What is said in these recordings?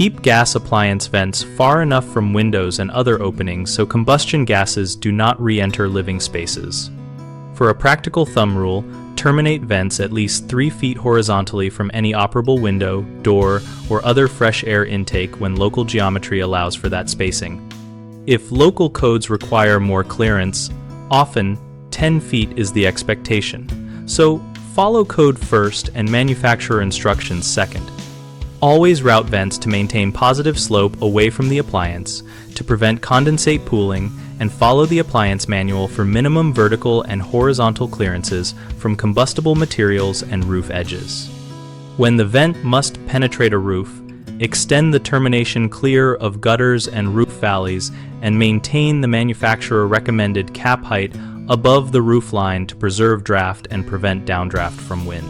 Keep gas appliance vents far enough from windows and other openings so combustion gases do not re-enter living spaces. For a practical thumb rule, terminate vents at least 3 feet horizontally from any operable window, door, or other fresh air intake when local geometry allows for that spacing. If local codes require more clearance, often 10 feet is the expectation. So follow code first and manufacturer instructions second. Always route vents to maintain positive slope away from the appliance to prevent condensate pooling, and follow the appliance manual for minimum vertical and horizontal clearances from combustible materials and roof edges. When the vent must penetrate a roof, extend the termination clear of gutters and roof valleys and maintain the manufacturer recommended cap height above the roof line to preserve draft and prevent downdraft from wind.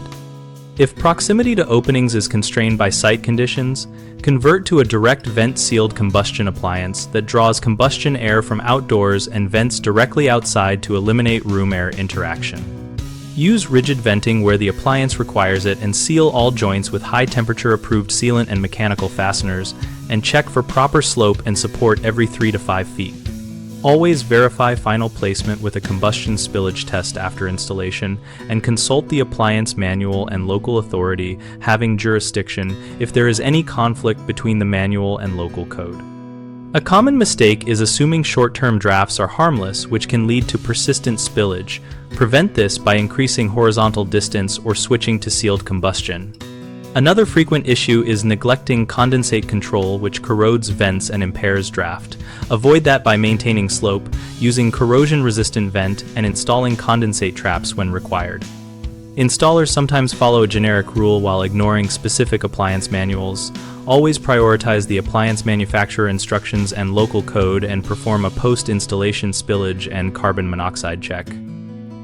If proximity to openings is constrained by site conditions, convert to a direct vent-sealed combustion appliance that draws combustion air from outdoors and vents directly outside to eliminate room air interaction. Use rigid venting where the appliance requires it and seal all joints with high-temperature approved sealant and mechanical fasteners, and check for proper slope and support every 3 to 5 feet. Always verify final placement with a combustion spillage test after installation, and consult the appliance manual and local authority having jurisdiction if there is any conflict between the manual and local code. A common mistake is assuming short-term drafts are harmless, which can lead to persistent spillage. Prevent this by increasing horizontal distance or switching to sealed combustion. Another frequent issue is neglecting condensate control, which corrodes vents and impairs draft. Avoid that by maintaining slope, using corrosion-resistant vent, and installing condensate traps when required. Installers sometimes follow a generic rule while ignoring specific appliance manuals. Always prioritize the appliance manufacturer instructions and local code, and perform a post-installation spillage and carbon monoxide check.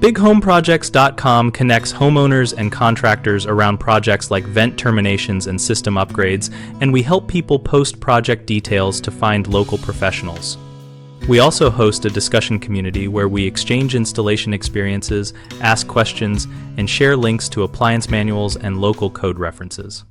BigHomeProjects.com connects homeowners and contractors around projects like vent terminations and system upgrades, and we help people post project details to find local professionals. We also host a discussion community where we exchange installation experiences, ask questions, and share links to appliance manuals and local code references.